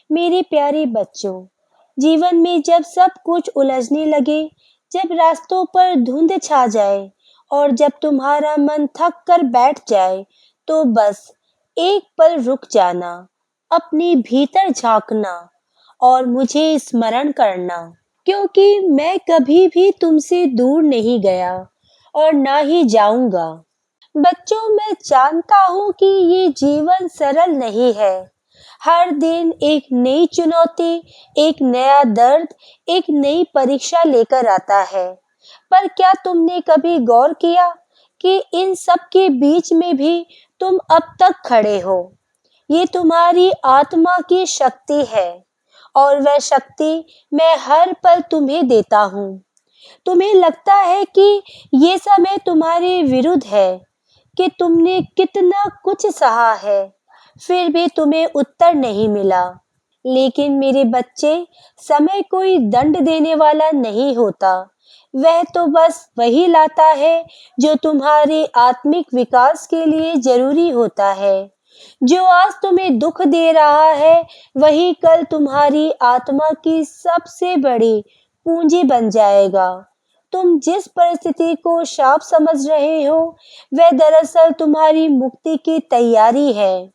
मेरे प्यारे बच्चों, जीवन में जब सब कुछ उलझने लगे, जब रास्तों पर धुंध छा जाए और जब तुम्हारा मन थक कर बैठ जाए, तो बस एक पल रुक जाना, अपने भीतर झांकना और मुझे स्मरण करना, क्योंकि मैं कभी भी तुमसे दूर नहीं गया और ना ही जाऊंगा। बच्चों, मैं जानता हूँ कि ये जीवन सरल नहीं है। हर दिन एक नई चुनौती, एक नया दर्द, एक नई परीक्षा लेकर आता है। पर क्या तुमने कभी गौर किया कि इन सब के बीच में भी तुम अब तक खड़े हो? ये तुम्हारी आत्मा की शक्ति है और वह शक्ति मैं हर पल तुम्हें देता हूँ। तुम्हें लगता है कि ये समय तुम्हारे विरुद्ध है, कि तुमने कितना कुछ सहा है, फिर भी तुम्हें उत्तर नहीं मिला। लेकिन मेरे बच्चे, समय कोई दंड देने वाला नहीं होता। वह तो बस वही लाता है जो तुम्हारे आत्मिक विकास के लिए जरूरी होता है। जो आज तुम्हें दुख दे रहा है, वही कल तुम्हारी आत्मा की सबसे बड़ी पूंजी बन जाएगा। तुम जिस परिस्थिति को शाप समझ रहे हो, वह दरअसल तुम्हारी मुक्ति की तैयारी है।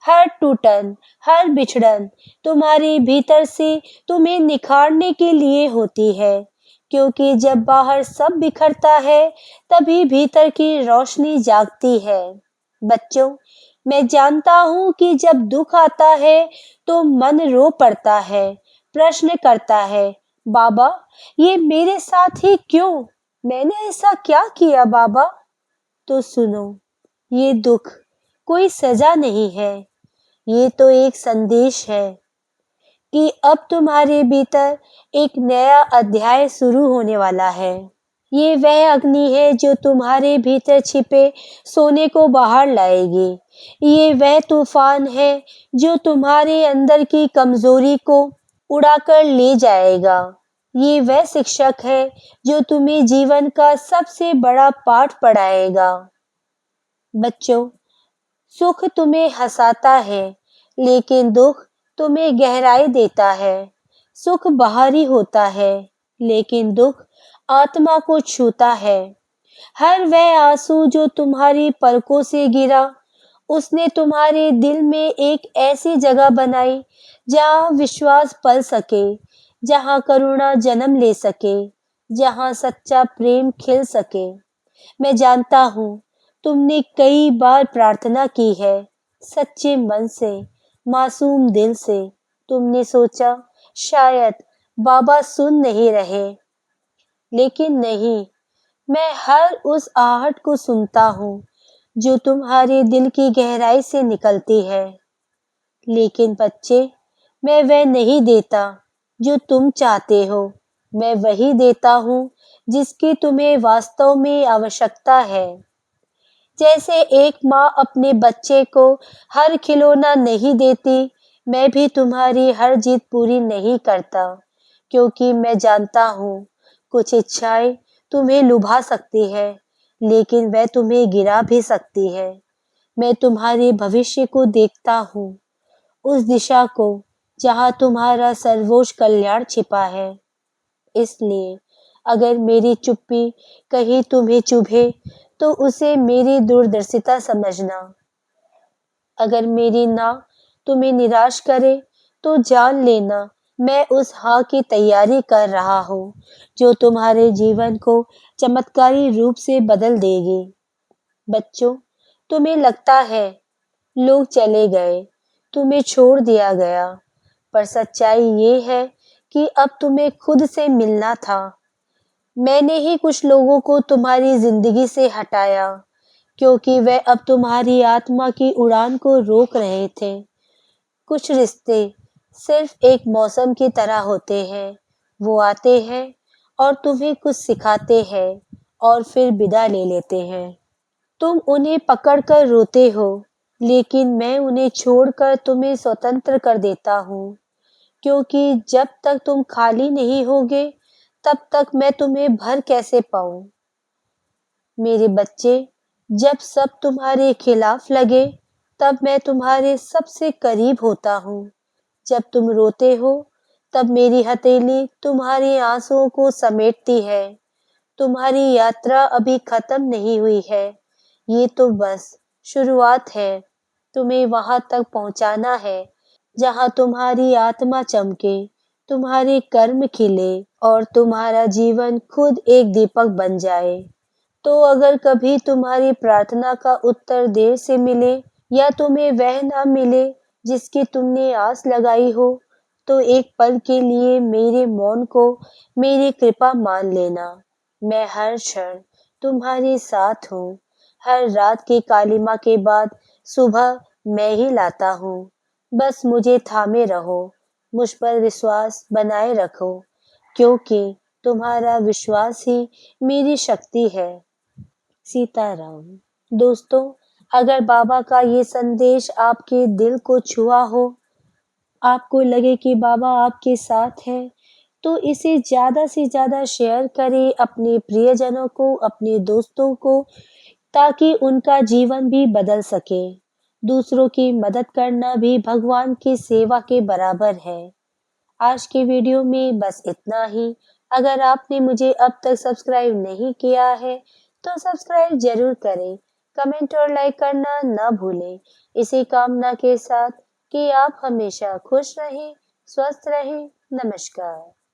हर टूटन, हर बिछड़न तुम्हारे भीतर से तुम्हें निखारने के लिए होती है, क्योंकि जब बाहर सब बिखरता है, तभी भीतर की रोशनी जागती है। बच्चों, मैं जानता हूँ कि जब दुख आता है, तो मन रो पड़ता है, प्रश्न करता है, बाबा, ये मेरे साथ ही क्यों? मैंने ऐसा क्या किया बाबा? तो सुनो, ये दुख कोई सजा नहीं है, ये तो एक संदेश है कि अब तुम्हारे भीतर एक नया अध्याय शुरू होने वाला है। ये वह अग्नि है जो तुम्हारे भीतर छिपे सोने को बाहर लाएगी। ये वह तूफान है जो तुम्हारे अंदर की कमजोरी को उड़ाकर ले जाएगा। ये वह शिक्षक है जो तुम्हें जीवन का सबसे बड़ा पाठ पढ़ाएगा। बच्चों, सुख तुम्हें हंसाता है, लेकिन दुख तुम्हें गहराई देता है। सुख बाहरी होता है, लेकिन दुख आत्मा को छूता है। हर वह आंसू जो तुम्हारी पलकों से गिरा, उसने तुम्हारे दिल में एक ऐसी जगह बनाई जहाँ विश्वास पल सके, जहाँ करुणा जन्म ले सके, जहाँ सच्चा प्रेम खिल सके। मैं जानता हूँ, तुमने कई बार प्रार्थना की है, सच्चे मन से, मासूम दिल से। तुमने सोचा, शायद बाबा सुन नहीं रहे, लेकिन नहीं, मैं हर उस आहट को सुनता हूँ जो तुम्हारे दिल की गहराई से निकलती है। लेकिन बच्चे, मैं वह नहीं देता जो तुम चाहते हो, मैं वही देता हूँ जिसकी तुम्हें वास्तव में आवश्यकता है। जैसे एक माँ अपने बच्चे को हर खिलौना नहीं देती, मैं भी तुम्हारी हर जिद पूरी नहीं करता, क्योंकि मैं जानता हूँ कुछ इच्छाएं तुम्हें लुभा सकती है, लेकिन वह तुम्हें गिरा भी सकती है। मैं तुम्हारे भविष्य को देखता हूँ, उस दिशा को जहाँ तुम्हारा सर्वोच्च कल्याण छिपा है। इसलिए अगर मेरी चुप्पी कहीं तुम्हें चुभे, तो उसे मेरी दूरदर्शिता समझना। अगर मेरी ना तुम्हें निराश करे, तो जान लेना मैं उस हाँ की तैयारी कर रहा हूँ जो तुम्हारे जीवन को चमत्कारी रूप से बदल देगी। बच्चों, तुम्हें लगता है लोग चले गए, तुम्हें छोड़ दिया गया, पर सच्चाई ये है कि अब तुम्हें खुद से मिलना था। मैंने ही कुछ लोगों को तुम्हारी जिंदगी से हटाया, क्योंकि वे अब तुम्हारी आत्मा की उड़ान को रोक रहे थे। कुछ रिश्ते सिर्फ एक मौसम की तरह होते हैं, वो आते हैं और तुम्हें कुछ सिखाते हैं और फिर विदा ले लेते हैं। तुम उन्हें पकड़कर रोते हो, लेकिन मैं उन्हें छोड़कर तुम्हें स्वतंत्र कर देता हूँ, क्योंकि जब तक तुम खाली नहीं होगे, तब तक मैं तुम्हें भर कैसे पाऊं? मेरे बच्चे, जब सब तुम्हारे खिलाफ लगे, तब मैं तुम्हारे सबसे करीब होता हूँ। जब तुम रोते हो तब मेरी हथेली तुम्हारे आंसुओं को समेटती है। तुम्हारी यात्रा अभी खत्म नहीं हुई है, ये तो बस शुरुआत है। तुम्हें वहां तक पहुंचाना है जहां तुम्हारी आत्मा चमके, तुम्हारे कर्म खिले और तुम्हारा जीवन खुद एक दीपक बन जाए। तो अगर कभी तुम्हारी प्रार्थना का उत्तर देर से मिले या तुम्हें वह ना मिले जिसकी तुमने आस लगाई हो, तो एक पल के लिए मेरे मौन को मेरी कृपा मान लेना। मैं हर क्षण तुम्हारे साथ हूँ। हर रात की कालिमा के बाद सुबह मैं ही लाता हूँ। बस मुझे थामे रहो, मुझ पर विश्वास बनाए रखो, क्योंकि तुम्हारा विश्वास ही मेरी शक्ति है। सीताराम। दोस्तों, अगर बाबा का ये संदेश आपके दिल को छुआ हो, आपको लगे कि बाबा आपके साथ है, तो इसे ज़्यादा से ज़्यादा शेयर करें अपने प्रियजनों को, अपने दोस्तों को, ताकि उनका जीवन भी बदल सके। दूसरों की मदद करना भी भगवान की सेवा के बराबर है। आज की वीडियो में बस इतना ही। अगर आपने मुझे अब तक सब्सक्राइब नहीं किया है, तो सब्सक्राइब जरूर करें। कमेंट और लाइक करना ना भूलें। इसी कामना के साथ कि आप हमेशा खुश रहें, स्वस्थ रहें। नमस्कार।